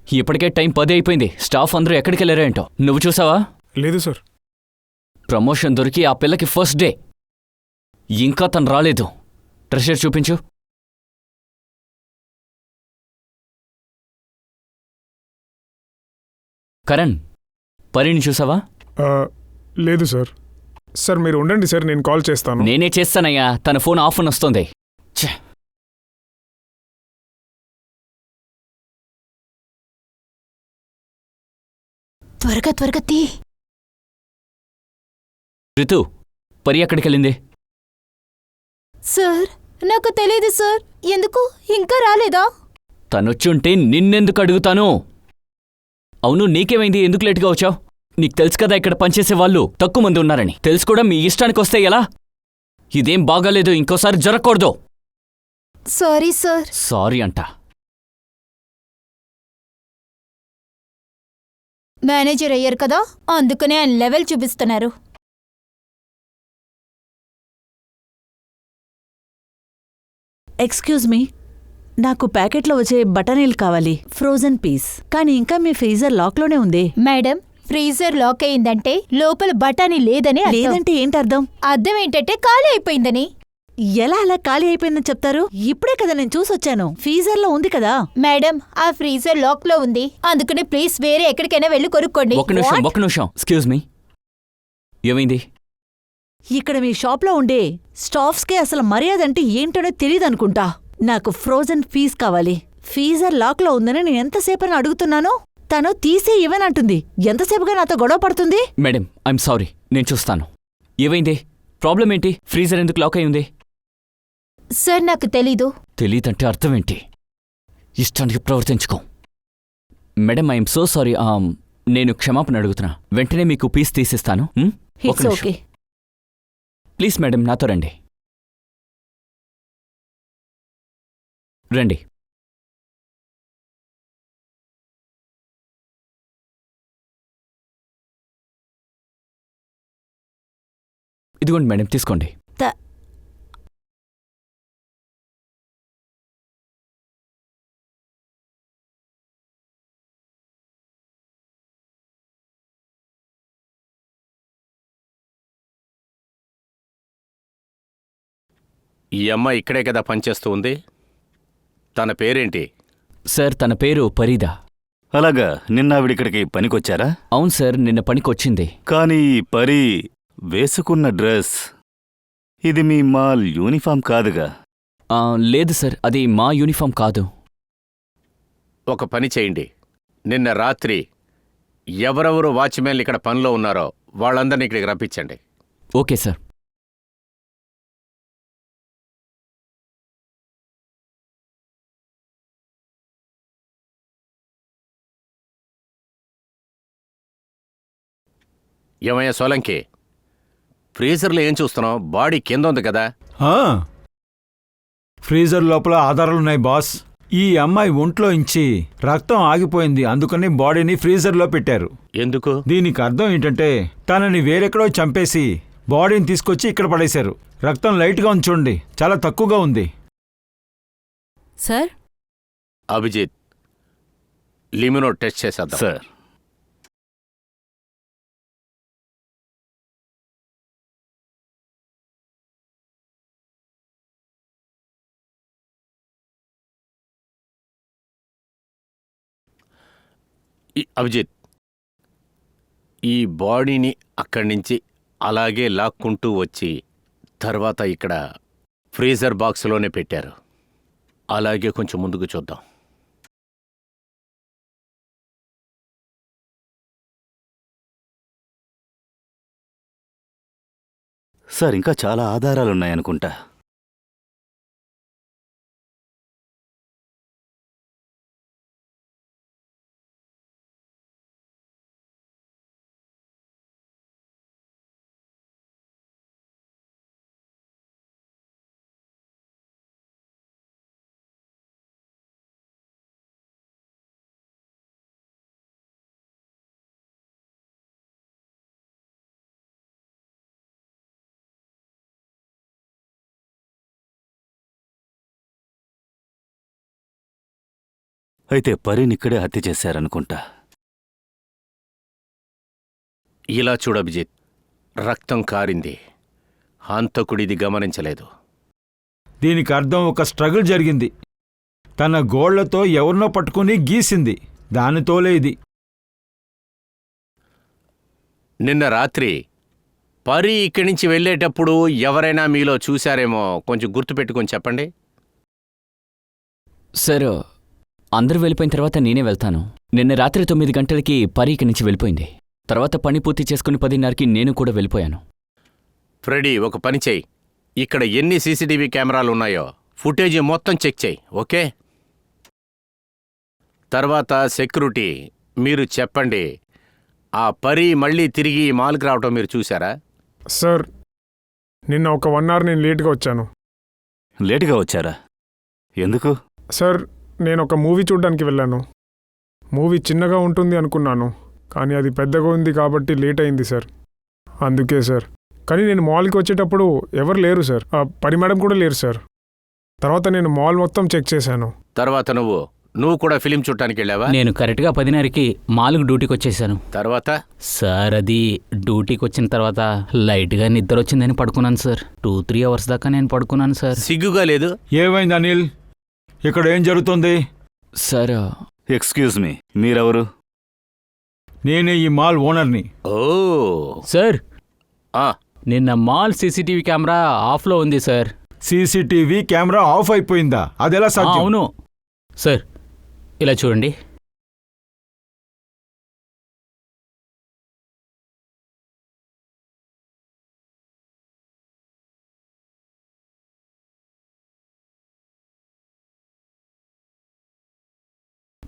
ఇప్పటికే టైం 10 అయిపోయింది. స్టాఫ్ అందరూ ఎక్కడికెళ్ళారో ఏంటో. నువ్వు చూసావా? లేదు సార్. ప్రమోషన్ దొరికి ఆ పిల్లకి ఫస్ట్ డే. ఇంకా తను రాలేదు. ట్రెషర్ చూపించు. కరణ్, పరిని చూసావా? లేదు సార్. సార్ మీరు ఉండండి సార్, నేను కాల్ చేస్తాను. నేనే చేస్తానయ్యా. తన ఫోన్ ఆఫ్ అని వస్తుంది. త్వరగా త్వరగా తీ. రితు, పరి ఎక్కడికెళ్ళింది? సార్ నాకు తెలియదు సార్. ఎందుకు ఇంకా రాలేదా? తనొచ్చుంటే నిన్నెందుకు అడుగుతాను? అవును, నీకేమైంది? ఎందుకు లేటుగా వచ్చావు? నీకు తెలుసు కదా ఇక్కడ పనిచేసే వాళ్ళు తక్కువ మంది ఉన్నారని. తెలుసు కూడా మీ ఇష్టానికి వస్తే ఎలా? ఇదేం బాగాలేదు, ఇంకోసారి జరగకూడదు. Sorry sir. సారీ అంట. మేనేజర్ అయ్యారు కదా, అందుకనే ఆయన లెవెల్ చూపిస్తున్నారు. ఎక్స్క్యూజ్ మీ, నాకు ప్యాకెట్లో వచ్చే బఠానీలు కావాలి, ఫ్రోజన్ పీస్. కానీ ఇంకా మీ ఫ్రీజర్ లాక్లోనే ఉంది. మేడం, ఫ్రీజర్ లాక్ అయిందంటే లోపల బఠానీ లేదని అర్థం. లేదంటే ఏంటి అర్థం? అర్థం ఏంటంటే ఖాళీ అయిపోయిందని. ఎలా అలా ఖాళీ అయిపోయిందని చెప్తారు? ఇప్పుడే కదా నేను చూసొచ్చాను. ఫ్రీజర్లో ఉంది కదా. మేడం, ఆ ఫ్రీజర్ లాక్ లో ఉంది. అందుకని ప్లీజ్ వేరే ఎక్కడికైనా వెళ్ళి కొనుక్కోండి. ఒక్క నిమిషం. ఎక్స్క్యూజ్ మీ, ఏమైంది? ఇక్కడ మీ షాప్లో ఉండే స్టాఫ్స్కే అసలు మర్యాద అంటే ఏంటోనే తెలియదనుకుంటా. నాకు ఫ్రోజన్ పీస్ కావాలి. ఫ్రీజర్ లాక్లో ఉందని నేను ఎంతసేపని అడుగుతున్నాను. తను తీసి ఇవ్వనంటుంది. ఎంతసేపుగా నాతో గొడవ పడుతుంది. మేడం, ఐఎమ్ సారీ, నేను చూస్తాను. ఏమైంది? ప్రాబ్లం ఏంటి? ఫ్రీజర్ ఎందుకు లాక్ అయి ఉంది? సార్ నాకు తెలీదు. తెలీదంటే అర్థమేంటి? ఇష్టానికి ప్రవర్తించుకో. Madam, I'm so sorry. నేను క్షమాపణ అడుగుతున్నా. వెంటనే మీకు పీస్ తీసిస్తాను. It's okay. ప్లీజ్ మేడం, నాతో రండి. రండి. ఇదిగోండి మేడం, తీసుకోండి. ఈ అమ్మాయి ఇక్కడే కదా పనిచేస్తూ ఉంది. తన పేరేంటి? సార్, తన పేరు పరీదా. అలాగా, నిన్న ఆవిడిక్కడికి పనికొచ్చారా? అవును సార్, నిన్న పనికొచ్చింది. కానీ పరి వేసుకున్న డ్రెస్ ఇది మీ మాల్ యూనిఫామ్ కాదుగా? లేదు సార్, అది మా యూనిఫామ్ కాదు. ఒక పని చేయండి, నిన్న రాత్రి ఎవరెవరు వాచ్మెన్లు ఇక్కడ పనిలో ఉన్నారో వాళ్ళందరినీ ఇక్కడికి రప్పించండి. Okay sir. ఏమయ్యా సోలంకి, ఫ్రీజర్లో ఏం చూస్తున్నావు? బాడీ కింద ఉంది కదా. ఫ్రీజర్ లోపల ఆధారాలున్నాయి బాస్. ఈ అమ్మాయి ఒంట్లో ఇంచి రక్తం ఆగిపోయింది, అందుకని బాడీని ఫ్రీజర్లో పెట్టారు. ఎందుకు? దీనికి అర్థం ఏంటంటే తనని వేరెక్కడో చంపేసి బాడీని తీసుకొచ్చి ఇక్కడ పడేశారు. రక్తం లైట్గా ఉంచండి, చాలా తక్కువగా ఉంది. సార్, అభిజిత్, లిమినో టెస్ట్ చేసేద్దాం. సార్. అభిజిత్, ఈ బాడీని అక్కడి నుంచి అలాగే లాక్కుంటూ వచ్చి తర్వాత ఇక్కడ ఫ్రీజర్ బాక్స్లోనే పెట్టారు. అలాగే కొంచెం ముందుకు చూద్దాం. సార్, ఇంకా చాలా ఆధారాలున్నాయనుకుంటా. అయితే పరీనిక్కడే హత్య చేశారనుకుంటా. ఇలా చూడు అభిజిత్, రక్తం కారింది. హంతకుడిది గమనించలేదు. దీనికి అర్థం ఒక స్ట్రగుల్ జరిగింది. తన గోళ్లతో ఎవరినో పట్టుకుని గీసింది. దానితోలే ఇది. నిన్న రాత్రి పరి ఇక్కడి నుంచి వెళ్ళేటప్పుడు ఎవరైనా మీలో చూశారేమో కొంచెం గుర్తుపెట్టుకొని చెప్పండి. సార్, అందరూ వెళ్ళిపోయిన తర్వాత నేనే వెళ్తాను. నిన్న రాత్రి 9 గంటలకి పరి ఇక్కడి నుంచి వెళ్ళిపోయింది. తర్వాత పని పూర్తి చేసుకుని 10:30కి నేను కూడా వెళ్ళిపోయాను. ఫ్రెడీ, ఒక పని చెయ్యి. ఇక్కడ ఎన్ని సీసీటీవీ కెమెరాలు ఉన్నాయో ఫుటేజీ మొత్తం చెక్ చెయ్యి, ఓకే? తర్వాత సెక్యూరిటీ, మీరు చెప్పండి, ఆ పరి మళ్ళీ తిరిగి ఈ మాల్కి రావటం మీరు చూశారా? సార్, నిన్న ఒక 1 అవర్ నేను లేట్గా వచ్చాను. లేటుగా వచ్చారా? ఎందుకు? సార్, నేను ఒక మూవీ చూడ్డానికి వెళ్ళాను. మూవీ చిన్నగా ఉంటుంది అనుకున్నాను, కానీ అది పెద్దగా ఉంది కాబట్టి లేట్ అయింది సార్. అందుకే సార్. కానీ నేను మాల్కి వచ్చేటప్పుడు ఎవరు లేరు సార్. ఆ పరి మేడం కూడా లేరు సార్. తర్వాత నేను మాల్ మొత్తం చెక్ చేశాను. తర్వాత నువ్వు కూడా ఫిలిం చూడటానికి వెళ్ళావా? నేను కరెక్ట్గా 10:30కి మాల్కు డ్యూటీకి వచ్చేసాను. తర్వాత సార్, అది డ్యూటీకి వచ్చిన తర్వాత లైట్గా నిద్ర వచ్చిందని పడుకున్నాను సార్. 2-3 అవర్స్ దాకా నేను పడుకున్నాను సార్. సిగ్గుగా లేదు? ఏమైంది అనిల్? ఇక్కడ ఏం జరుగుతుంది? సార్, ఎక్స్క్యూజ్ మీ, మీరెవరు? నేనే ఈ మాల్ ఓనర్ని. ఓ సార్, ఆ, నిన్న మాల్ సీసీటీవీ కెమెరా ఆఫ్లో ఉంది సార్. సీసీటీవీ కెమెరా ఆఫ్ అయిపోయిందా? అదెలా సాధ్యం? అవును సార్, ఇలా చూడండి.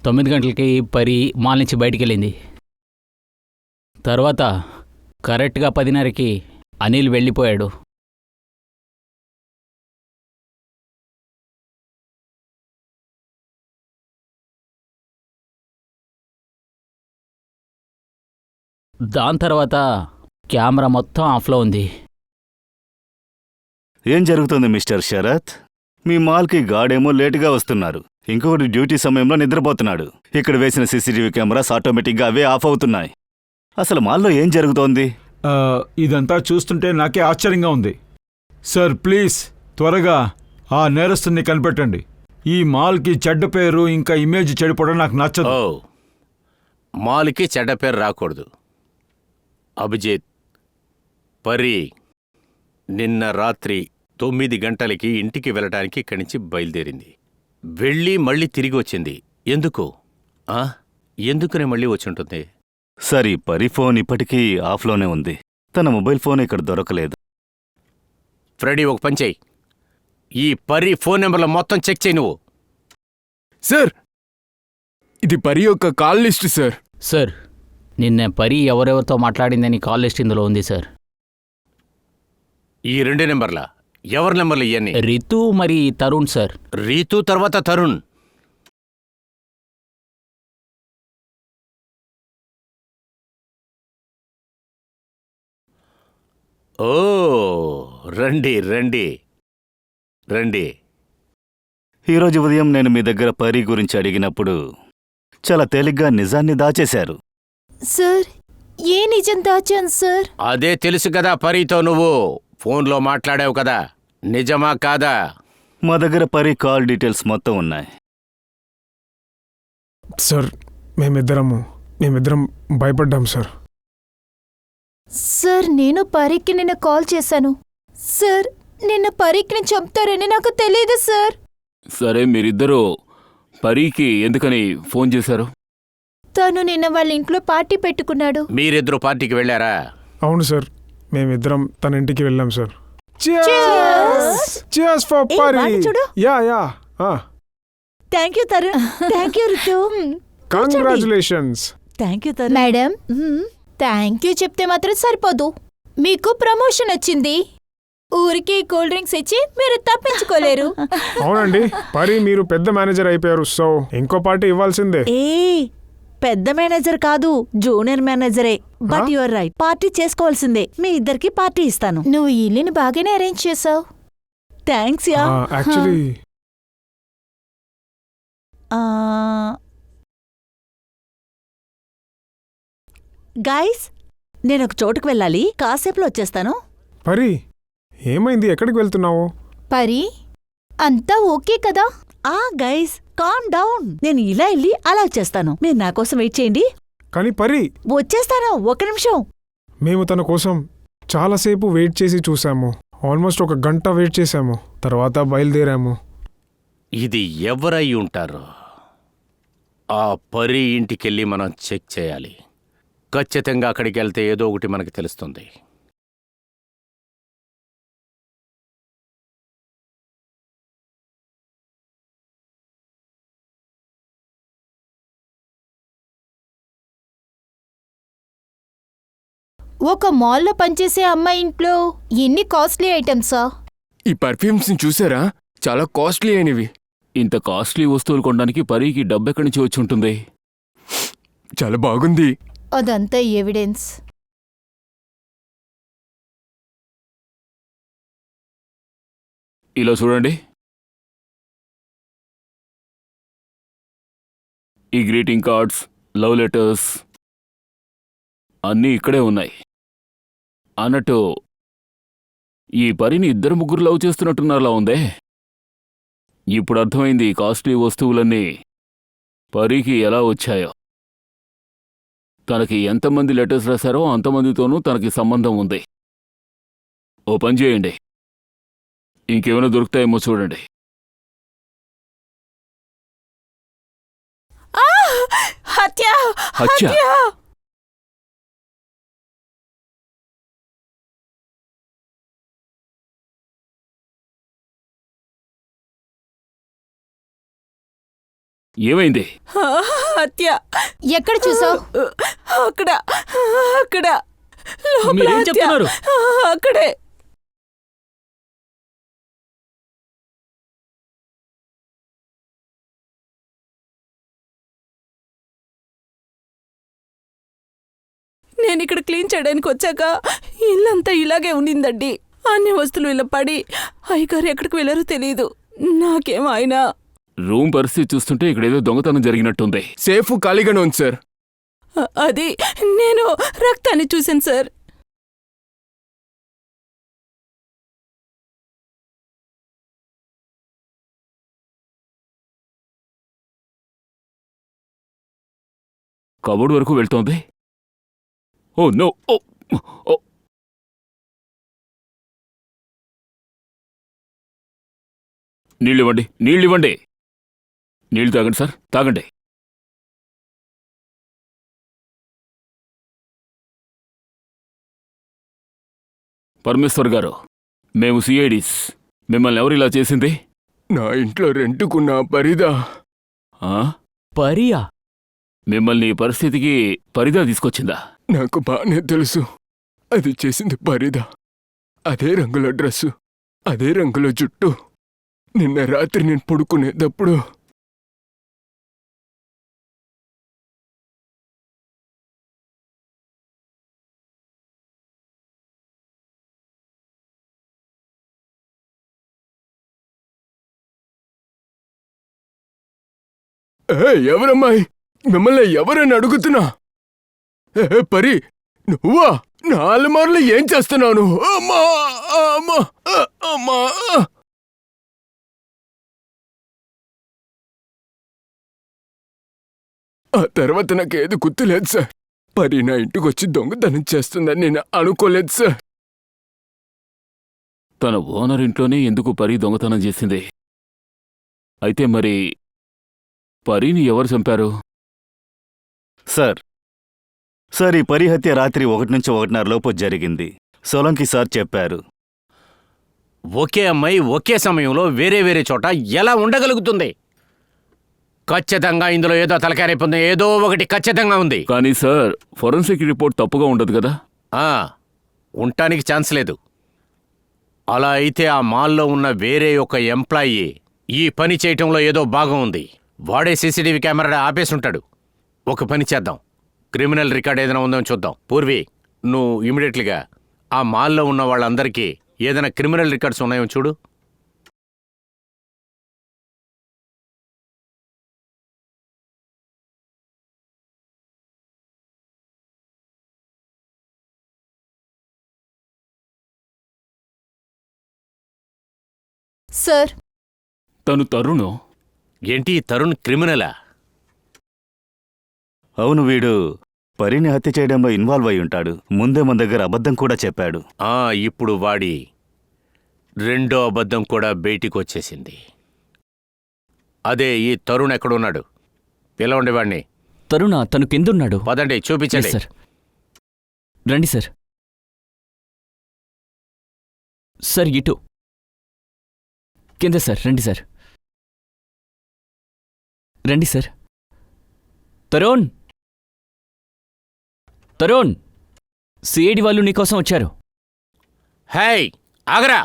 తొమ్మిది గంటలకి పరి మాల్ నుంచి బయటికి వెళ్ళింది. తర్వాత కరెక్ట్గా 10:30కి అనిల్ వెళ్ళిపోయాడు. దాని తర్వాత కెమెరా మొత్తం ఆఫ్లో ఉంది. ఏం జరుగుతుంది మిస్టర్ శరత్? మీ మాల్కి గార్డేమో లేటుగా వస్తున్నారు, ఇంకొకటి డ్యూటీ సమయంలో నిద్రపోతున్నాడు. ఇక్కడ వేసిన సీసీటీవీ కెమెరాస్ ఆటోమేటిక్గా అవే ఆఫ్ అవుతున్నాయి. అసలు మాల్లో ఏం జరుగుతోంది? ఇదంతా చూస్తుంటే నాకే ఆశ్చర్యంగా ఉంది. సార్, ప్లీజ్ త్వరగా ఆ నేరస్తుని కనిపెట్టండి. ఈ మాల్కి చెడ్డ పేరు, ఇంకా ఇమేజ్ చెడిపోవడం నాకు నచ్చదు. ఓ, మాల్కి చెడ్డ పేరు రాకూడదు. అభిజిత్, పరి నిన్న రాత్రి 9 గంటలకి ఇంటికి వెళ్ళటానికి ఇక్కడి నుంచి బయలుదేరింది. వెళ్ళి మళ్ళీ తిరిగి వచ్చింది. ఎందుకు? ఎందుకనే మళ్ళీ వచ్చుంటుంది? సరే, పరి ఫోన్ ఇప్పటికీ ఆఫ్లోనే ఉంది. తన మొబైల్ ఫోన్ ఇక్కడ దొరకలేదు. ఫ్రెడీ, ఒక పని చెయ్యి. ఈ పరి ఫోన్ నెంబర్లో మొత్తం చెక్ చేయి నువ్వు. సార్, ఇది పరి యొక్క కాల్ లిస్ట్ సార్. సార్, నిన్న పరి ఎవరెవరితో మాట్లాడిందని కాల్ లిస్ట్ ఇందులో ఉంది సార్. ఈ 2 నెంబర్లా? ఎవరి నెంబర్లు ఇవన్నీ? రితు మరి తరుణ్ సార్. రీతు తర్వాత తరుణ్. ఓ, రండి రండి రండి. ఈరోజు ఉదయం నేను మీ దగ్గర పరి గురించి అడిగినప్పుడు చాలా తేలిగ్గా నిజాన్ని దాచేశారు. సార్, ఏ నిజం దాచాను సార్? అదే తెలుసు కదా, పరీతో నువ్వు ఫోన్లో మాట్లాడావు కదా, నిజమా కాదా? మా దగ్గర పరి కాల్ డీటెయిల్స్ మొత్తం ఉన్నాయి. సార్, మేమిద్దరం భయపడ్డాం సార్. సార్, నేను పరీకి నిన్న కాల్ చేశాను. సార్, నిన్న పరీక్ని చంపుతారని నాకు తెలియదు సార్. సరే, మీరిద్దరూ పరీకి ఎందుకని ఫోన్ చేశారు? తను నిన్న వాళ్ళ ఇంట్లో పార్టీ పెట్టుకున్నాడు. మీరిద్దరు పార్టీకి వెళ్ళారా? అవును సార్, మేమిద్దరం తన ఇంటికి వెళ్ళాం sir. Cheers for A, Pari. వాడిని చూడు. Yeah. Thank you Tarun. Thank you Ritu. Congratulations. Thank you Tarun. Madam, thank you చెప్తే మాత్రం సరిపోదు. మీకు ప్రమోషన్ వచ్చింది. ఊరికి కూల్ డ్రింక్స్ ఇచ్చి మీరు తప్పించుకోలేరు. అవునండి, పరి మీరు పెద్ద మేనేజర్ అయిపోయారు, సో ఇంకో పార్టీ ఇవ్వాల్సిందే. ఏ, పెద్ద మేనేజర్ కాదు, జూనియర్ మేనేజరే. బట్ యువర్ రైట్, పార్టీ చేసుకోవాల్సిందే. మీ ఇద్దరికి పార్టీ ఇస్తాను. నువ్వు ఇల్లుని బాగానే అరేంజ్ చేసావు. Thanks yeah. యాక్చువల్లీ గాయ్స్, నేనొక చోటుకు వెళ్ళాలి, కాసేపులో వచ్చేస్తాను. పరి, ఏమైంది? ఎక్కడికి వెళ్తున్నావు? పరి అంతా ఓకే కదా? Guys, calm down. నేను ఇలా వెళ్ళి అలా వచ్చేస్తాను. మీరు నా కోసం వెయిట్ చేయండి. కానీ పరి, వచ్చేస్తాను, ఒక్క నిమిషం. మేము తన కోసం చాలాసేపు వెయిట్ చేసి చూసాము. ఆల్మోస్ట్ 1 గంట వెయిట్ చేశాము. తర్వాత బయలుదేరాము. ఇది ఎవరై ఉంటారు? ఆ పరి ఇంటికెళ్ళి మనం చెక్ చేయాలి. ఖచ్చితంగా అక్కడికి వెళ్తే ఏదో ఒకటి మనకి తెలుస్తుంది. ఒక మాల్లో పనిచేసే అమ్మాయి ఇంట్లో ఎన్ని కాస్ట్లీ ఐటమ్సా? ఈ పర్ఫ్యూమ్స్ ని చూసారా? చాలా కాస్ట్లీ అయినవి. ఇంత కాస్ట్లీ వస్తువులు కొనడానికి పరికి డబ్బెక్కడి నుంచి వచ్చి ఉంటుంది? చాలా బాగుంది. అదంతా ఎవిడెన్స్. ఇలా చూడండి, ఈ గ్రీటింగ్ కార్డ్స్, లవ్ లెటర్స్ అన్నీ ఇక్కడే ఉన్నాయి. అన్నట్టు ఈ పరిని 2-3 లవ్ చేస్తున్నట్టున్నారా ఉందే. ఇప్పుడు అర్థమైంది ఈ కాస్ట్లీ వస్తువులన్నీ పరికి ఎలా వచ్చాయో. తనకి ఎంతమంది లెటర్స్ రాశారో అంతమందితోనూ తనకి సంబంధం ఉంది. ఓ పని చేయండి, ఇంకేమైనా దొరుకుతాయేమో చూడండి. హత్య! హత్య? ఏమైంది? హత్య! ఎక్కడ చూసావు? అక్కడ అక్కడ మీరేం చెప్తున్నారు? అక్కడే. నేనిక్కడ క్లీన్ చేయడానికి వచ్చాక ఇల్లంతా ఇలాగే ఉండిందండి. అన్ని వస్తువులు ఇలా పడి అయ్యగారు ఎక్కడికి వెళ్ళారో తెలియదు. నాకేం అయినా రూమ్ పరిస్థితి చూస్తుంటే ఇక్కడేదో దొంగతనం జరిగినట్టుంది. సేఫ్ ఖాళీగానే ఉంది సార్. అది నేను రక్తాన్ని చూశాను సార్. కబోర్డ్ వరకు వెళ్తోంది. Oh no! ఓ! నీళ్ళివ్వండి, నీళ్ళివ్వండి. నీళ్ళు తాగండి సార్, తాగండి. పరమేశ్వర్ గారు, మేము సిఐడీస్. మిమ్మల్ని ఎవరు ఇలా చేసింది? నా ఇంట్లో రెంటుకున్న పరిదా. పరియా? మిమ్మల్ని ఈ పరిస్థితికి పరిదా తీసుకొచ్చిందా? నాకు బానే తెలుసు. అది చేసింది పరిదా. అదే రంగులో డ్రెస్సు, అదే రంగులో జుట్టు. నిన్న రాత్రి నేను పడుకునేటప్పుడు ఎవరమ్మాయి? మిమ్మల్ని ఎవరని అడుగుతున్నా? పరి, నువ్వా? 4 మార్లు ఏం చేస్తున్నావు నువ్వు? అమ్మా అమ్మా అమ్మా! ఆ తర్వాత నాకేది గుర్తులేదు సార్. పరి నా ఇంటికొచ్చి దొంగతనం చేస్తుందని నేను అనుకోలేదు సార్. తన ఓనర్ ఇంట్లోనే ఎందుకు పరి దొంగతనం చేసింది? అయితే మరి పరీని ఎవరు చంపారు? సార్, ఈ పరిహత్య రాత్రి 1 నుంచి 1:30 లోపు జరిగింది. సోలంకి సార్ చెప్పారు. ఒకే అమ్మాయి ఒకే సమయంలో వేరే వేరే చోట ఎలా ఉండగలుగుతుంది? ఖచ్చితంగా ఇందులో ఏదో తలకారైపోతుంది. ఏదో ఒకటి ఖచ్చితంగా ఉంది. కానీ సార్, ఫోరెన్సిక్ రిపోర్ట్ తప్పుగా ఉండదు కదా? ఉండటానికి ఛాన్స్ లేదు. అలా అయితే ఆ మాల్లో ఉన్న వేరే ఒక ఎంప్లాయీ ఈ పని చేయటంలో ఏదో భాగం ఉంది. వాడే సీసీటీవీ కెమెరా ఆపేసుంటాడు. ఒక పని చేద్దాం, క్రిమినల్ రికార్డ్ ఏదైనా ఉందో చూద్దాం. పూర్వి, నువ్వు ఇమీడియట్లీగా ఆ మాల్లో ఉన్న వాళ్ళందరికీ ఏదైనా క్రిమినల్ రికార్డ్స్ ఉన్నాయో చూడు. సార్ తను తరుణు. ఏంటి తరుణ్ క్రిమినలా? అవును, వీడు పరిని హత్య చేయడంలో ఇన్వాల్వ్ అయి ఉంటాడు. ముందే మన దగ్గర అబద్ధం కూడా చెప్పాడు. ఇప్పుడు వాడి రెండో అబద్ధం కూడా బయటికొచ్చేసింది. అదే ఈ తరుణ్ ఎక్కడున్నాడు? పిలవండి వాణ్ణి. తరుణ తను కిందున్నాడు. పదండి, చూపించండి. Yes, sir. రండి సార్. సార్ ఇటు కింద సార్. రండి సార్. రండి సార్. తరుణ్, తరుణ్, సిఐడి వాళ్ళు నీకోసం వచ్చారు. హే, ఆగరా!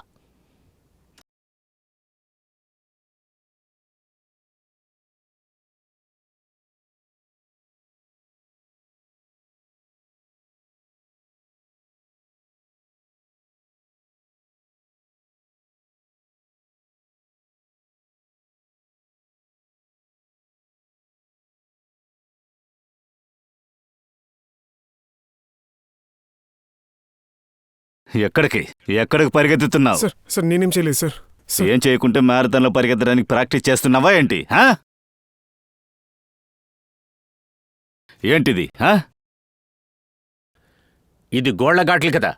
ఎక్కడికి ఎక్కడికి పరిగెత్తుతున్నావు? సార్ సార్ నేనేం చేయలేదు సార్. సార్ ఏం చేయకుంటే మ్యారథాన్లో పరిగెత్తడానికి ప్రాక్టీస్ చేస్తున్నావా ఏంటి? ఏంటిది? ఇది గోళ్లగాట్లు కదా,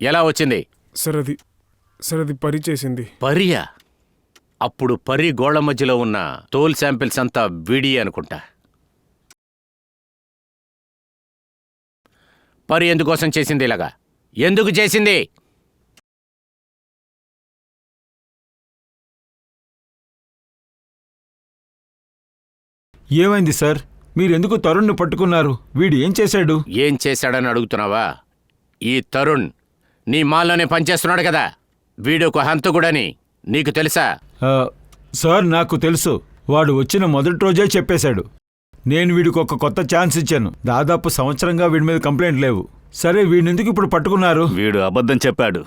ఎలా వచ్చింది? సార్ అది పరి చేసింది. పరియా? అప్పుడు పరి గోళ్ల మధ్యలో ఉన్న తోల్ శాంపిల్స్ అంతా వీడి అనుకుంటా. పరి ఎందుకోసం చేసింది ఇలాగా? ఎందుకు చేసింది? ఏమైంది సార్? మీరెందుకు తరుణ్ని పట్టుకున్నారు? వీడు ఏం చేశాడు? ఏం చేశాడని అడుగుతున్నావా? ఈ తరుణ్ నీ మాల్లోనే పనిచేస్తున్నాడు కదా, వీడొక హంతకుడని నీకు తెలుసా? సార్ నాకు తెలుసు. వాడు వచ్చిన మొదటి రోజే చెప్పేశాడు. నేను వీడికి ఒక కొత్త ఛాన్స్ ఇచ్చాను. దాదాపు సంవత్సరంగా వీడి మీద కంప్లైంట్ లేవు. సరే, వీడినెందుకు ఇప్పుడు పట్టుకున్నారు? వీడు అబద్ధం చెప్పాడు.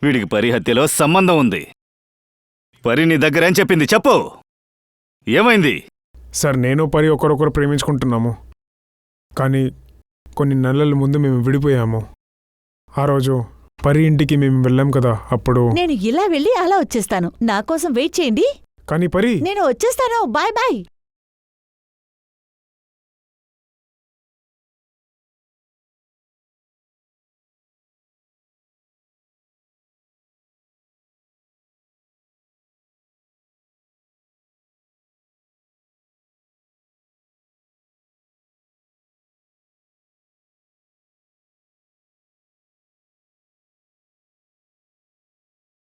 వీడికి పరి హత్యలో సంబంధం ఉంది. పరి నీ దగ్గర ఏం చెప్పింది చెప్పు. ఏమైంది? సార్ నేను పరి ఒకరొకరు ప్రేమించుకుంటున్నాము, కానీ కొన్ని నెలల ముందు మేము విడిపోయాము. ఆ రోజు పరి ఇంటికి మేము వెళ్ళాం కదా, అప్పుడు నేను ఇలా వెళ్ళి అలా వచ్చేస్తాను. నా కోసం వెయిట్ చేయండి. కానీ పరి నేను వచ్చేస్తాను. Bye bye.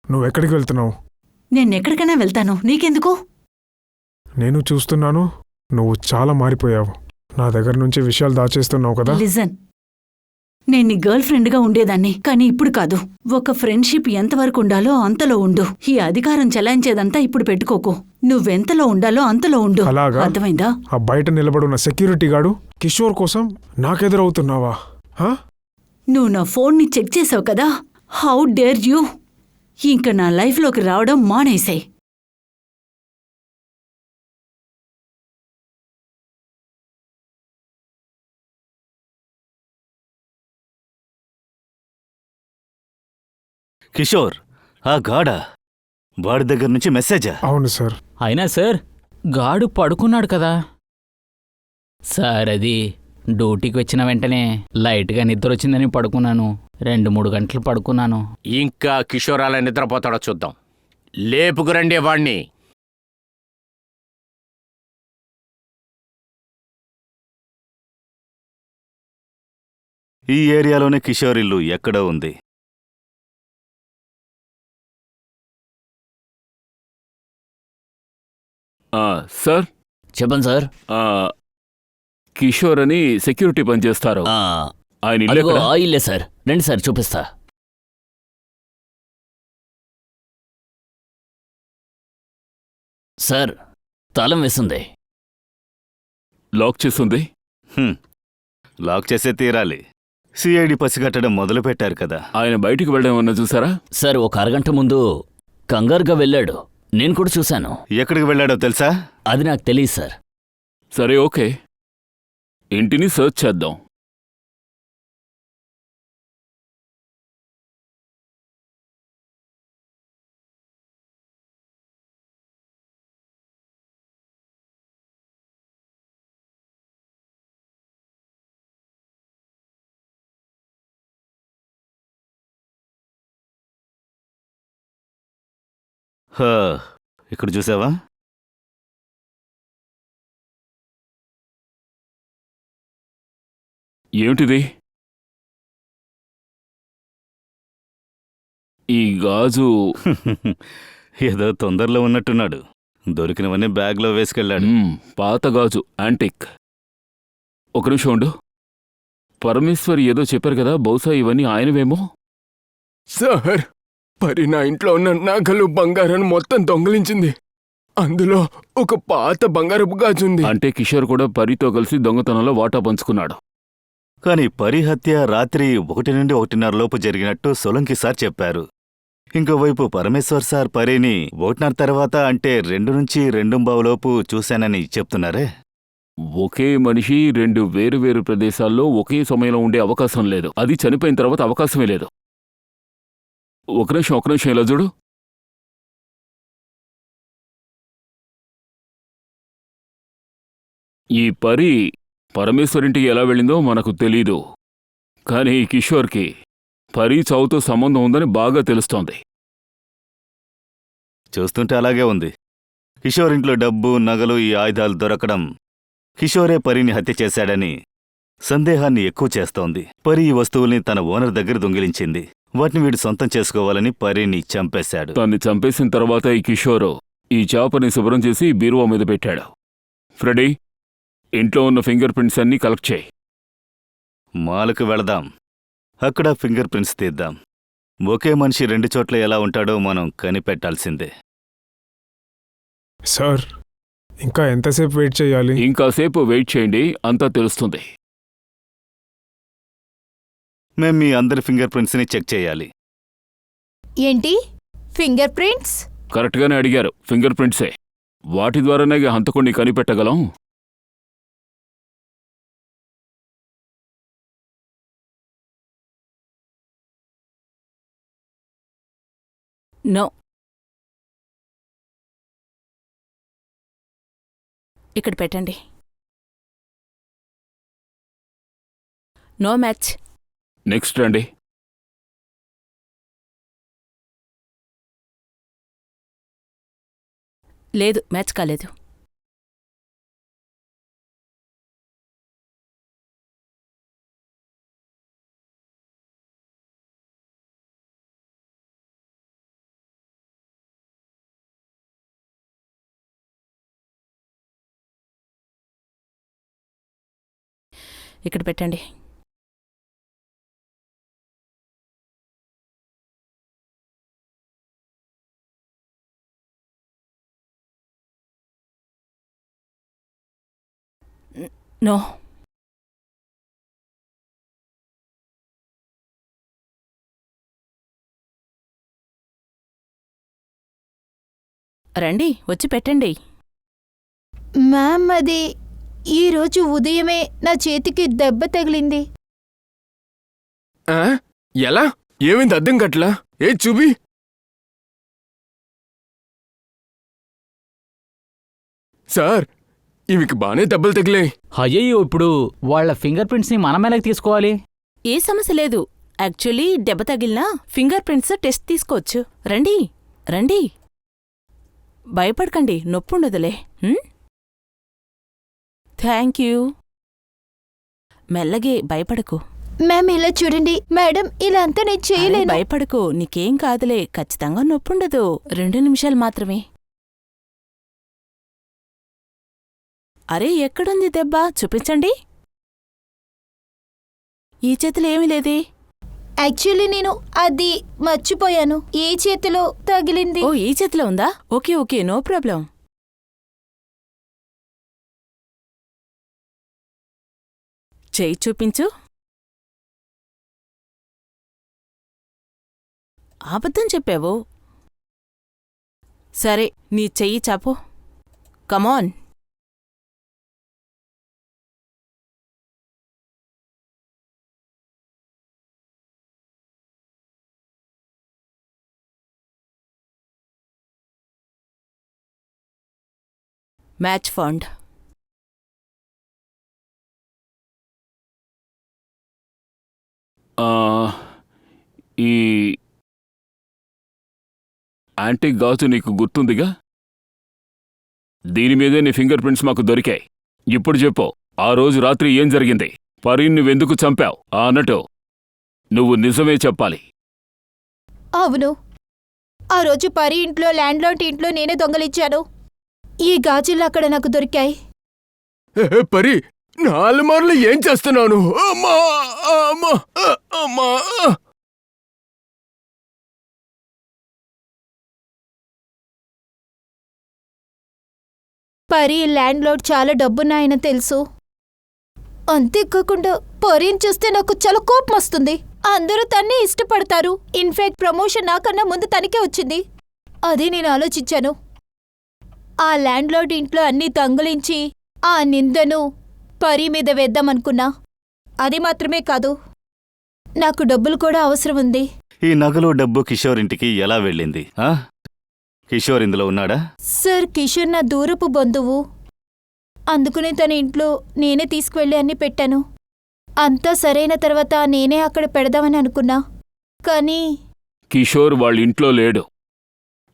నువ్వు ఎక్కడికి వెళ్తున్నావు? నేనెక్కడికైనా వెళ్తాను, నీకెందుకు? నేను చూస్తున్నాను, నువ్వు చాలా మారిపోయావు. నా దగ్గర నుంచి విషయాలు దాచేస్తున్నావు కదా. లిజన్, నేను నీ గర్ల్ ఫ్రెండ్గా ఉండేదాన్ని, కానీ ఇప్పుడు కాదు. ఒక ఫ్రెండ్షిప్ ఎంతవరకు ఉండాలో అంతలో ఉండు. ఈ అధికారం చెలాయించేదంతా ఇప్పుడు పెట్టుకోకు. నువ్వెంతలో ఉండాలో అంతలో ఉండు. అలాగా? అర్థమైందా? ఆ బయట నిలబడున్న సెక్యూరిటీ గార్డు కిషోర్ కోసం నాకెదురవుతున్నావా? నువ్వు నా ఫోన్ని చెక్ చేసావు కదా. How dare you! ఇంక నా లైఫ్లోకి రావడం మానేసాయి. కిషోర్, ఆ గాడా? వాడి దగ్గర నుంచి మెసేజా? అవును సార్. అయినా సార్, గాడు పడుకున్నాడు కదా సార్. అది డ్యూటీకి వచ్చిన వెంటనే లైట్గా నిద్ర వచ్చిందని పడుకున్నాను. 2-3 గంటలు పడుకున్నాను. ఇంకా కిషోర్ అలా నిద్రపోతాడో చూద్దాం. లేపుకురండి వాణ్ణి. ఈ ఏరియాలోనే కిషోర్ ఇల్లు ఎక్కడో ఉంది. సార్ చెప్పండి సార్. కిషోర్ అని సెక్యూరిటీ పనిచేస్తారు. ఆయన ఇల్లు అదిగో ఎక్కడ? ఆ ఇల్లే సార్. రండి సార్, చూపిస్తా. సార్, తాళం వేస్తుంది. లాక్ చేస్తుంది. లాక్ చేసే తీరాలి. సిఐడి పసిగట్టడం మొదలుపెట్టారు కదా. ఆయన బయటికి వెళ్ళడం ఏమన్నా చూసారా? సార్, ఒక అరగంట ముందు కంగారుగా వెళ్ళాడు. నేను కూడా చూశాను. ఎక్కడికి వెళ్ళాడో తెలుసా? అది నాకు తెలియదు సార్. సరే, ఓకే, ఇంటిని సర్చ్ చేద్దాం. హా, ఇక్కడ చూసావా? ఏమిటిది? ఈ గాజు ఏదో తొందరలో ఉన్నట్టున్నాడు. దొరికినవన్నీ బ్యాగ్లో వేసుకెళ్ళాడు. పాత గాజు యాంటిక్. ఒక నిమిషం ఉండు. పరమేశ్వరి ఏదో చెప్పారు కదా, బహుశా ఇవన్నీ ఆయనవేమో. సార్, పరి నా ఇంట్లో ఉన్న నగలు బంగారాన్ని మొత్తం దొంగలించింది. అందులో ఒక పాత బంగారపు గాజుంది. అంటే కిషోర్ కూడా పరితో కలిసి దొంగతనంలో వాటా పంచుకున్నాడు. కానీ పరి హత్య రాత్రి 1 నుండి 1:30 లోపు జరిగినట్టు సోలంకి సార్ చెప్పారు. ఇంకోవైపు పరమేశ్వర్ సార్ పరిని 1:30 తర్వాత అంటే 2 నుంచి 2:15 లోపు చూశానని చెప్తున్నారే. ఒకే మనిషి 2 వేరువేరు ప్రదేశాల్లో ఒకే సమయంలో ఉండే అవకాశం లేదు. అది చనిపోయిన తర్వాత అవకాశమే లేదు. ఒక నిమిషం ఇలా చూడు. ఈ పరి పరమేశ్వరింటికి ఎలా వెళ్ళిందో మనకు తెలీదు. కానీ కిషోర్కి పరి చావుతో సంబంధం ఉందని బాగా తెలుస్తోంది. చూస్తుంటే అలాగే ఉంది. కిషోర్ ఇంట్లో డబ్బు, నగలు, ఈ ఆయుధాలు దొరకడం కిషోరే పరిని హత్య చేశాడని సందేహాన్ని ఎక్కువ చేస్తోంది. పరి ఈ వస్తువుల్ని తన ఓనర్ దగ్గర దొంగిలించింది. వాటిని వీడు సొంతం చేసుకోవాలని పరిని చంపేశాడు. తన్ని చంపేసిన తర్వాత ఈ కిషోరు ఈ చేపని శుభ్రం చేసి బీరువా మీద పెట్టాడు. ఫ్రెడీ, ఇంట్లో ఉన్న ఫింగర్ ప్రింట్స్ అన్నీ కలెక్ట్ చేయి. మాల్కు వెళదాం. అక్కడ ఫింగర్ ప్రింట్స్ తీద్దాం. ఒకే మనిషి 2 చోట్ల ఎలా ఉంటాడో మనం కనిపెట్టాల్సిందే. సార్, ఇంకా ఎంతసేపు వెయిట్ చేయాలి? ఇంకాసేపు వెయిట్ చేయండి, అంతా తెలుస్తుంది. మేం మీ అందరి ఫింగర్ ప్రింట్స్ని చెక్ చేయాలి. ఏంటి ఫింగర్ ప్రింట్స్? కరెక్ట్గానే అడిగారు. ఫింగర్ ప్రింట్సే. వాటి ద్వారానే హంతకుణ్ణి కనిపెట్టగలం. నో, ఇక్కడ పెట్టండి. No match. నెక్స్ట్ రండి. లేదు, మ్యాచ్ కాలేదు. ఇక్కడ పెట్టండి. నో. రండి, వచ్చి పెట్టండి. మ్యామ్, అది ఈరోజు ఉదయమే నా చేతికి దెబ్బ తగిలింది. ఆ? ఎలా? ఏమైంది అర్థం కట్లా? ఏ చూపి. సార్, ఈమెకి బానే దెబ్బలు తగిలాయి. అయ్యయ్యో, ఇప్పుడు వాళ్ళ ఫింగర్ ప్రింట్స్ని మనమేలాగ తీసుకోవాలి? ఏ సమస్య లేదు. యాక్చువల్లీ దెబ్బ తగిలినా ఫింగర్ ప్రింట్స్ టెస్ట్ తీసుకోవచ్చు. రండి రండి, భయపడకండి, నొప్పుండదులే. Thank you. మెల్లగే, భయపడకు. మ్యామ్, ఇలా చూడండి. మేడం, ఇలా అంతా నేను అరే, చేయలేను. భయపడకు, నీకేం కాదులే. ఖచ్చితంగా నొప్పుండదు. 2 నిమిషాలు మాత్రమే. అరే, ఎక్కడుంది దెబ్బ? చూపించండి. ఈ చేతిలో ఏమీ లేదే. యాక్చువల్లీ నేను అది మర్చిపోయాను. ఏ చేతిలో తగిలింది? ఓ, ఈ చేతిలో ఉందా? Okay okay, no problem. చెయ్యి చూపించు. అబద్ధం చెప్పావు. సరే, నీ చెయ్యి చాపు. కమాన్. Match fund. ఈ యాంటిక్ గాజు నీకు గుర్తుందిగా? దీని మీదే నీ ఫింగర్ ప్రింట్స్ మాకు దొరికాయి. ఇప్పుడు చెప్పు, ఆ రోజు రాత్రి ఏం జరిగింది? పరీన్ నువ్వెందుకు చంపావు? అన్నట్టు నువ్వు నిజమే చెప్పాలి. అవును, ఆ రోజు పరి ఇంట్లో ల్యాండ్లార్డ్ ఇంట్లో నేనే దొంగలిచ్చాను. ఈ గాజులు అక్కడ నాకు దొరికాయి. పరి, నాలుమార్లు ఏం చేస్తున్నాను? అమ్మా అమ్మా అమ్మా! పరి ల్యాండ్లార్డ్ చాలా డబ్బున్నాయన తెలుసు. అంతేకాకుండా పరీని చూస్తే నాకు చాలా కోపం వస్తుంది. అందరూ తన్నే ఇష్టపడతారు. ఇన్ఫాక్ట్ ప్రమోషన్ నాకన్నా ముందు తనకే వచ్చింది. అది నేను ఆలోచించాను. ఆ ల్యాండ్లార్డ్ ఇంట్లో అన్నీ దొంగిలించి ఆ నిందను పరి మీద వేద్దామనుకున్నా. అది మాత్రమే కాదు, నాకు డబ్బులు కూడా అవసరం ఉంది. ఈ నగలు డబ్బు కిషోర్ ఇంటికి ఎలా వెళ్ళింది? కిషోర్ ఇందులో ఉన్నాడా? సార్, కిషోర్ నా దూరపు బంధువు. అందుకుని తన ఇంట్లో నేనే తీసుకువెళ్ళి అన్నీ పెట్టాను. అంతా సరైన తర్వాత నేనే అక్కడ పెడదామని అనుకున్నా. కానీ కిషోర్ వాళ్ళ ఇంట్లో లేడు.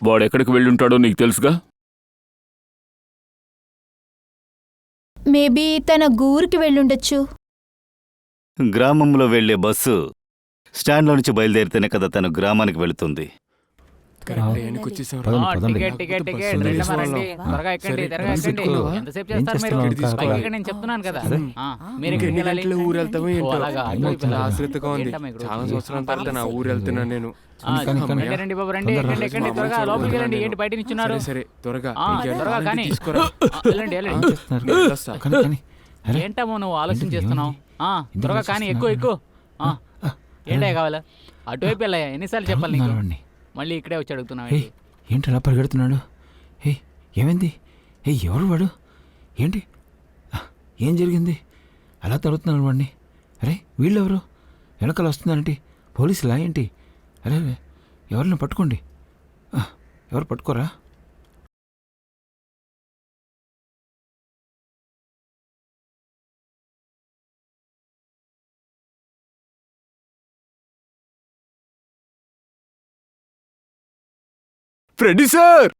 వాడెక్కడికి వెళ్ళుంటాడో నీకు తెలుసుగా? మేబీ తన ఊరికి వెళ్ళుండొచ్చు. గ్రామంలో వెళ్లే బస్సు స్టాండ్లో నుంచి బయలుదేరితేనే కదా తను గ్రామానికి వెళుతుంది. ఏంటమ్మో నువ్వు ఆలోచన చేస్తున్నావు? త్వరగా కానీ, ఎక్కువ ఏంటయ్యా కావాలా? అటువైపు వెళ్ళాయా? ఎన్నిసార్లు చెప్పాలి నీకు? మళ్ళీ ఇక్కడే వచ్చి అడుగుతున్నావు. ఏంటి అలా పరిగెడుతున్నాడు? ఏమైంది? ఎవరు వాడు? ఏంటి? ఏం జరిగింది? అలా తడుతున్నాడు వాడిని. అరే వీళ్ళెవరు? వెనకాల వస్తున్నారంటే పోలీసులా ఏంటి? అరే ఎవరిని పట్టుకోండి. ఎవరు పట్టుకోరా? Freddie sir!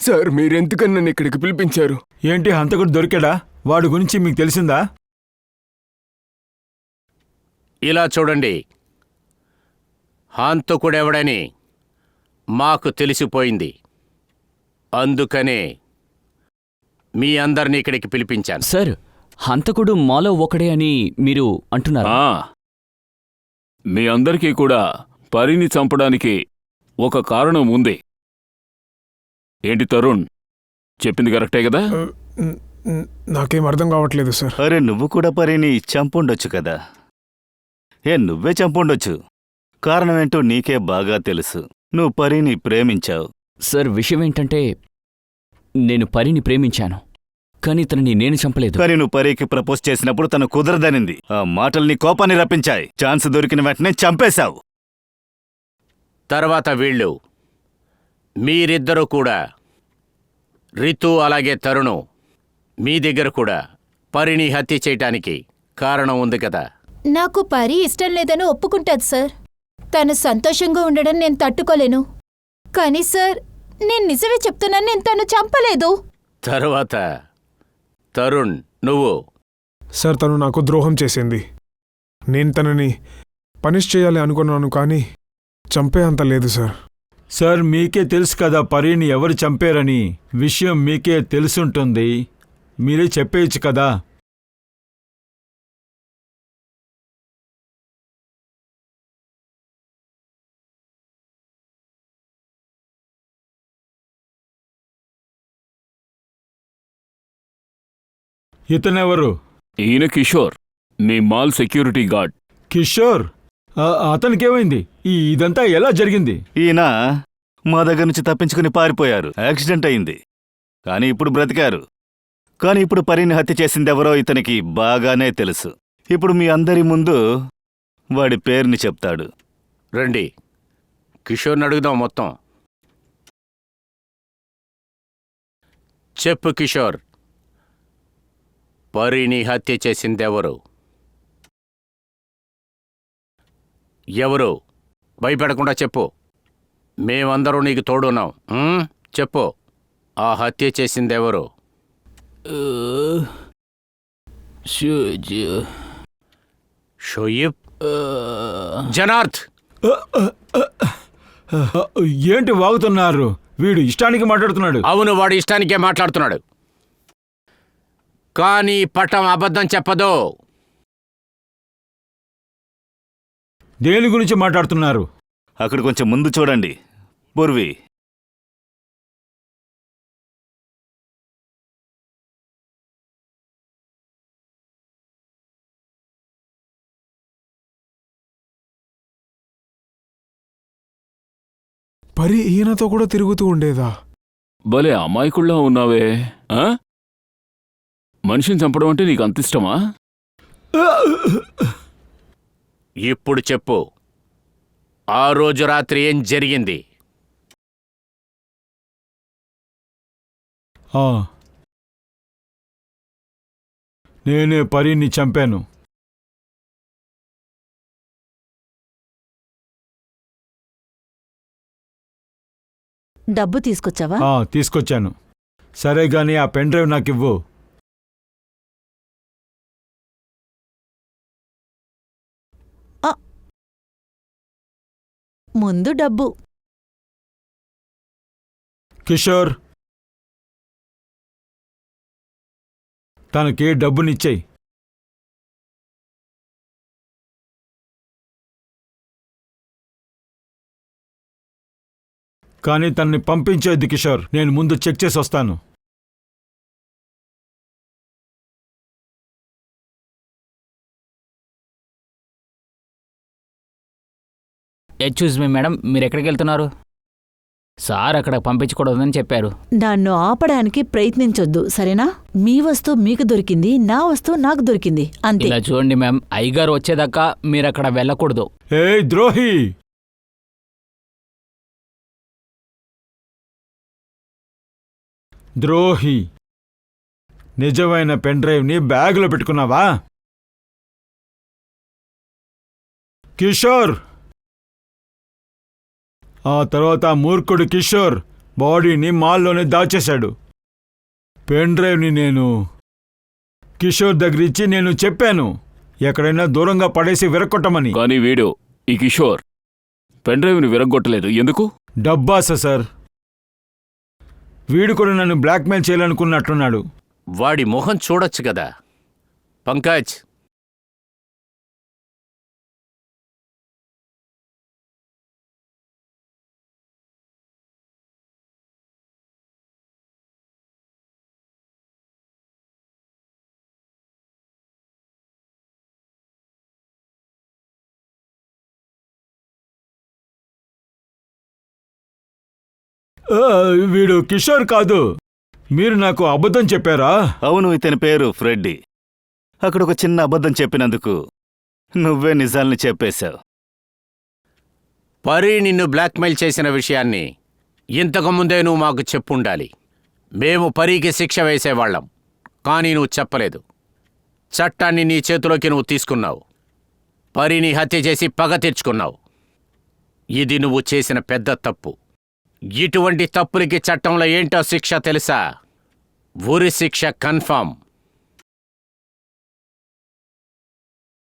సార్, మీరెందుకని నన్ను ఇక్కడికి పిలిపించారు? ఏంటి, హంతకుడు దొరికాడా? వాడి గురించి మీకు తెలిసిందా? ఇలా చూడండి, హంతకుడెవడని మాకు తెలిసిపోయింది. అందుకనే మీ అందరినీ ఇక్కడికి పిలిపించాను. సార్, హంతకుడు మాలో ఒకడే అని మీరు అంటున్నారా? మీ అందరికీ కూడా పరీని చంపడానికి ఒక కారణం ఉంది. ఏంటి తరుణ్, చెప్పింది కరెక్టే కదా? నాకేం అర్థం కావట్లేదు సార్. అరే నువ్వు కూడా పరీని చంపుండొచ్చు కదా? నువ్వే చంపుండొచ్చు. కారణమేంటో నీకే బాగా తెలుసు. నువ్వు పరీని ప్రేమించావు. సార్, విషయం ఏంటంటే నేను పరీని ప్రేమించాను, కానీ తనని నేను చంపలేదు. కానీ నువ్వు పరీకి ప్రపోజ్ చేసినప్పుడు తను కుదరదనింది. ఆ మాటలు నీ కోపాన్ని రప్పించాయి. ఛాన్స్ దొరికిన వెంటనే చంపేశావు. తర్వాత వీళ్ళు మీరిద్దరూ కూడా, రితు అలాగే తరుణు, మీ దగ్గర కూడా పరీని హత్య చేయటానికి కారణం ఉంది కదా? నాకు పరి ఇష్టం లేదని ఒప్పుకుంటాది సార్. తను సంతోషంగా ఉండడం నేను తట్టుకోలేను. కానీ సార్, నేను నిజమే చెప్తున్నాను, నేను తను చంపలేదు. తర్వాత తరుణ్, నువ్వు? సార్, తను నాకు ద్రోహం చేసింది. నేను తనని పనిష్ చేయాలి అనుకున్నాను, కానీ చంపే అంత లేదు సార్. సార్, మీకే తెలుసు కదా పరీని ఎవరు చంపారని. విషయం మీకే తెలుసుంటుంది, మీరే చెప్పేయచ్చు కదా. ఇతనెవరు? ఈయన కిషోర్, నీ మాల్ సెక్యూరిటీ గార్డ్. కిషోర్? అతనికేమైంది? ఇదంతా ఎలా జరిగింది? ఈయన మా దగ్గర నుంచి తప్పించుకుని పారిపోయారు. యాక్సిడెంట్ అయింది, కానీ ఇప్పుడు బ్రతికారు. కానీ ఇప్పుడు పరీని హత్య చేసిందెవరో ఇతనికి బాగానే తెలుసు. ఇప్పుడు మీ అందరి ముందు వాడి పేరుని చెప్తాడు. రండి, కిషోర్ని అడుగుదాం మొత్తం. చెప్పు కిషోర్, పరీని హత్య చేసిందెవరు? ఎవరు? భయపడకుండా చెప్పు. మేమందరూ నీకు తోడున్నాం. చెప్పు, ఆ హత్య చేసిందెవరు? షోయిబ్? జనార్ద్? ఏంటి వాగుతున్నారు? వీడు ఇష్టానికి మాట్లాడుతున్నాడు. అవును, వాడు ఇష్టానికే మాట్లాడుతున్నాడు. కానీ పట్టం అబద్ధం చెప్పదు. దేని గురించి మాట్లాడుతున్నారు? అక్కడ కొంచెం ముందు చూడండి. పూర్వి, పరి ఈయనతో కూడా తిరుగుతూ ఉండేదా? భలే అమాయకుళ్ళ ఉన్నావే. మనిషిని చంపడం అంటే నీకు అంత ఇష్టమా? ఇప్పుడు చెప్పు, ఆ రోజు రాత్రి ఏం జరిగింది? నేనే పరీని చంపాను. డబ్బు తీసుకొచ్చావా? తీసుకొచ్చాను. సరే గాని ఆ పెన్ డ్రైవ్ నాకివ్వు. ముందు డబ్బు. కిషోర్, తనకి డబ్బునిచ్చేయి. కానీ తన్ని పంపించేది కిషోర్. నేను ముందు చెక్ చేసి వస్తాను. ఎక్స్క్యూజ్ మీ మేడం, మీరు ఎక్కడికి వెళ్తున్నారు? సార్ అక్కడ పంపించకూడదని చెప్పారు. నన్ను ఆపడానికి ప్రయత్నించొద్దు, సరేనా? మీ వస్తువు మీకు దొరికింది, నా వస్తువు నాకు దొరికింది, అంతే. ఇలా చూడండి మ్యామ్, అయ్యగారు వచ్చేదాకా మీరు అక్కడ వెళ్ళకూడదు. ఏయ్ ద్రోహి! ద్రోహి! నిజమైన పెన్ డ్రైవ్ని బ్యాగులో పెట్టుకున్నావా? కిషోర్! ఆ తర్వాత మూర్ఖుడు కిషోర్ బాడీని మాల్లోనే దాచేశాడు. పెన్ డ్రైవ్ని నేను కిషోర్ దగ్గరిచ్చి నేను చెప్పాను ఎక్కడైనా దూరంగా పడేసి విరగొట్టమని. కానీ వీడు, ఈ కిషోర్, పెన్ డ్రైవ్ని విరగొట్టలేదు. ఎందుకు? డబ్బాస సార్. వీడు కూడా నన్ను బ్లాక్మెయిల్ చేయాలనుకున్నట్టున్నాడు. వాడి మొహం చూడొచ్చు కదా. పంకజ్, వీడు కిషోర్ కాదు. మీరు నాకు అబద్ధం చెప్పారా? అవును, ఇతని పేరు ఫ్రెడ్డీ. అక్కడ ఒక చిన్న అబద్ధం చెప్పినందుకు నువ్వే నిజాల్ని చెప్పేశావు. పరీ నిన్ను బ్లాక్మెయిల్ చేసిన విషయాన్ని ఇంతకుముందే నువ్వు మాకు చెప్పుండాలి. మేము పరీకి శిక్ష వేసేవాళ్లం, కానీ నువ్వు చెప్పలేదు. చట్టాన్ని నీ చేతిలోకి నువ్వు తీసుకున్నావు. పరీని హత్య చేసి పగ తీర్చుకున్నావు. ఇది నువ్వు చేసిన పెద్ద తప్పు. ఇటువంటి తప్పులకి చట్టంలో ఏంటో శిక్ష తెలుసా? ఉరి శిక్ష కన్ఫర్మ్.